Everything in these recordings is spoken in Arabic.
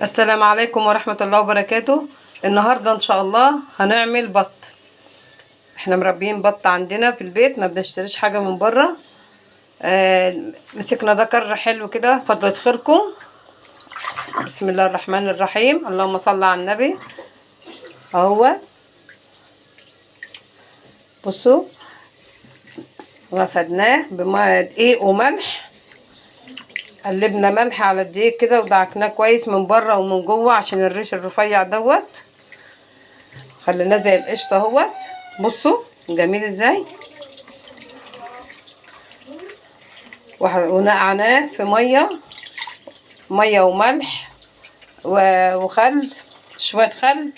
السلام عليكم ورحمة الله وبركاته. النهاردة ان شاء الله هنعمل بط. احنا مربيين بط عندنا في البيت، ما بنشتريش حاجة من بره. مسكنا ذكر حلو كده فضلة خيركم. بسم الله الرحمن الرحيم، اللهم صل على النبي. اهو بصوا، غسلناه بميه دقيق وملح، قلبنا ملح على الدقيق كده ودعكناه كويس من بره ومن جوه عشان الريش الرفيع دوت، خليناه زي القشطه اهوت. بصوا جميل ازاي، ونقعناه في ميه وملح وخل، شويه خل.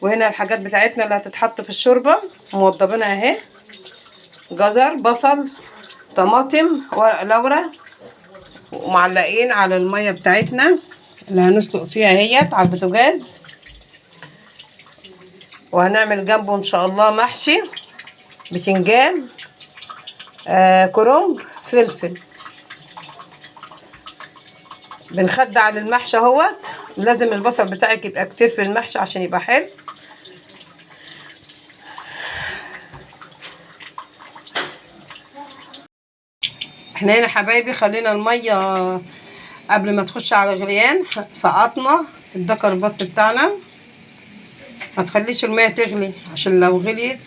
وهنا الحاجات بتاعتنا اللي هتتحط في الشوربه موضبينها اهي: جزر، بصل، طماطم، ورق لورا، ومعلقين على الميه بتاعتنا اللي هنسلق فيها اهيت على البوتاجاز. وهنعمل جنبه ان شاء الله محشي بتنجان، كرنب، فلفل. بنخدع على المحشي اهوت. لازم البصل بتاعك يبقى كتير في المحشي عشان يبقى حلو. احنا هنا حبايبي خلينا الميه قبل ما تخش على غليان، سقطنا الدكر البط بتاعنا. ما تخليش الميه تغلي عشان لو غليت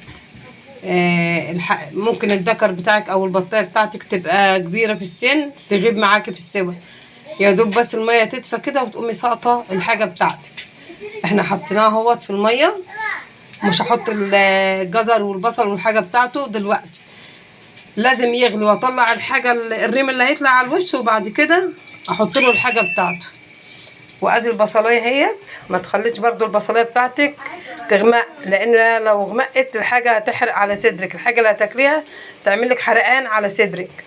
ممكن الدكر بتاعك او البطايه بتاعتك تبقى كبيره في السن تغيب معاكي في السوا. يا دوب بس الميه تدفى كده وتقومي ساقطه الحاجه بتاعتك. احنا حطيناها اهوت في الميه، مش هحط الجزر والبصل والحاجه بتاعته دلوقتي، لازم يغلي واطلع الحاجه الريم اللي هيطلع على الوش، وبعد كده احط له الحاجه بتاعته. وادي البصلايه اهيت. ما تخليش برضو البصلايه بتاعتك تغمق، لان لو غمقت الحاجه هتحرق على صدرك، الحاجه اللي هتاكليها تعمل لك حرقان على صدرك.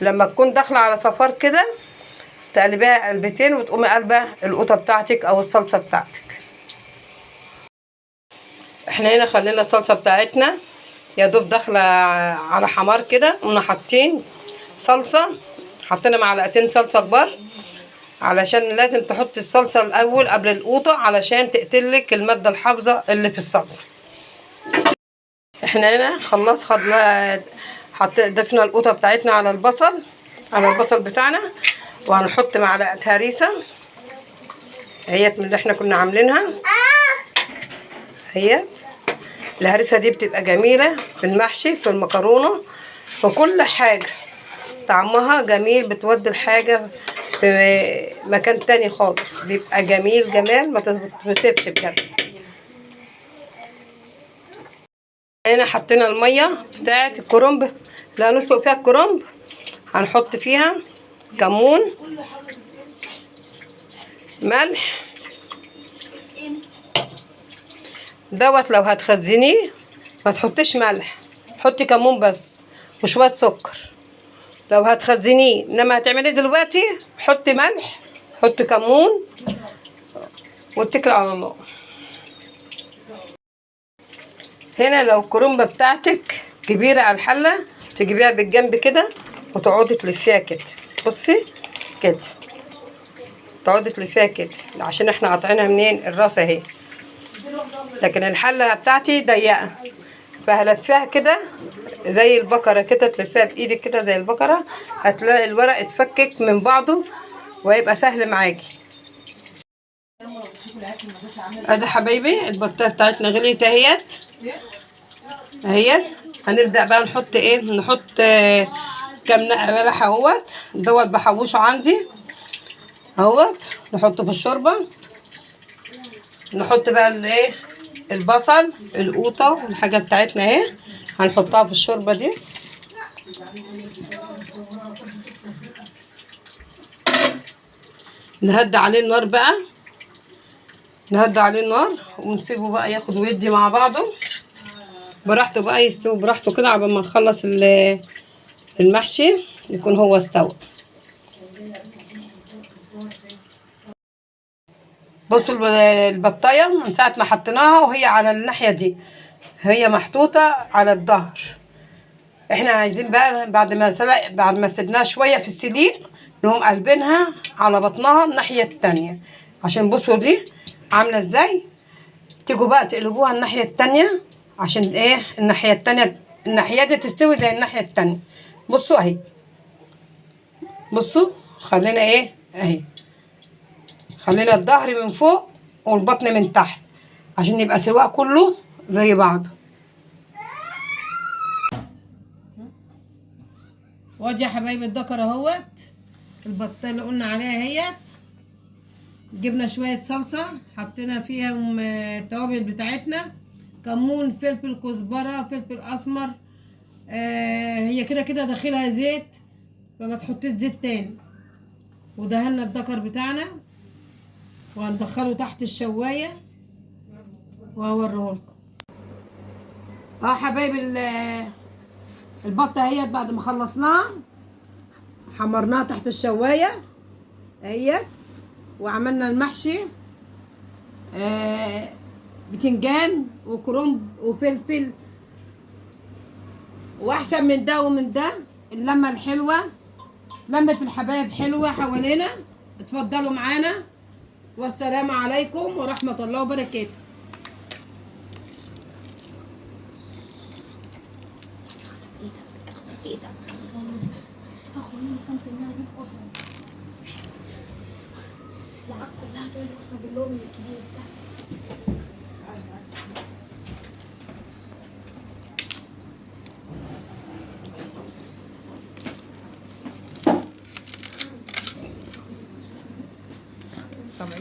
لما تكون داخله على صفار كده تقلبيها قلبتين وتقومي قلبه القوطه بتاعتك او الصلصه بتاعتك. احنا هنا خلينا الصلصه بتاعتنا يا دوب داخله على حمار كده، قمنا حاطين صلصه، حطينا معلقتين صلصه كبار، علشان لازم تحطي الصلصه الاول قبل القوطه علشان تقتلك الماده الحافظه اللي في الصلصه. احنا هنا خدنا ضفنا القوطه بتاعتنا على البصل بتاعنا، وهنحط معلقه هريسه اهيت من اللي احنا كنا عاملينها اهيت. الهريسه دي بتبقى جميله في المحشي، في المكرونه، في كل حاجه، طعمها جميل، بتودي الحاجه في مكان تاني خالص، بيبقى جميل جمال ما تتوصفش بجد. هنا حطينا الميه بتاعه الكرنب اللي هنسلق فيها الكرنب، هنحط فيها كمون، ملح دوت. لو هتخزنيه ما تحطيش ملح، حطي كمون بس وشويه سكر. لو هتخزنيه، انما هتعمليه دلوقتي حطي ملح، حطي كمون، واتكلي على الله. هنا لو الكرنبه بتاعتك كبيره على الحله تجيبيها بالجنب كده وتقعدي تلفيها كده، بصي كده، تقعدي تلفيها كده عشان احنا قاطعينها منين الراس اهي، لكن الحله بتاعتي ضيقه فهلفيها كده زي البقره كده، تلفيها بايدك كده زي البقره، هتلاقي الورق اتفكك من بعضه وهيبقى سهل معاكي. ادي حبايبي البطايه بتاعتنا غليت اهيت. هنبدا بقى نحط ايه، نحط كام نقع ملح اهوت، دوت بحوشه عندي اهوت، نحطه في الشوربه. نحط بقى الايه، البصل، القوطه والحاجه بتاعتنا اهي، هنحطها في الشوربه دي. نهدي عليه النار بقى، نهدي عليه النار ونسيبه بقى ياخد ويدي مع بعضه براحته بقى، يستوي براحته كده عبال ما نخلص المحشي يكون هو استوى. بصوا البطايه من ساعه ما حطيناها وهي على الناحيه دي، هي محطوطه على الظهر. احنا عايزين بقى بعد ما سيبناها شويه في السليق نقوم قلبينها على بطنها الناحيه التانيه. عشان بصوا دي عامله ازاي. تيجوا بقى تقلبوها الناحيه التانية عشان ايه الناحيه التانية، الناحيه دي تستوي زي الناحيه التانية. بصوا اهي، بصوا خلينا ايه اهي، خلينا الظهر من فوق والبطن من تحت عشان يبقى سواء كله زي بعض. وادي يا حبايبي الدكر اهوت البطه اللي قلنا عليها اهيت. جبنا شويه صلصه حطينا فيهم التوابل بتاعتنا، كمون، فلفل، كزبره، فلفل اسمر. هي كده كده داخلها زيت فما تحطيش زيت تاني. ودهنا الدكر بتاعنا وهندخله تحت الشوايه وهوريهولكم. حبايبي البطه اهيت بعد ما خلصناها حمرناها تحت الشوايه اهيت، وعملنا المحشي بتنجان وكرنب وفلفل، واحسن من ده ومن ده اللمه الحلوه، لمه الحبايب حلوه حوالينا. اتفضلوا معانا والسلام عليكم ورحمه الله وبركاته. اخو مني 5 جنيه اجيب قصب العاب كلها دول القصب اللون الكبير ده. طبعا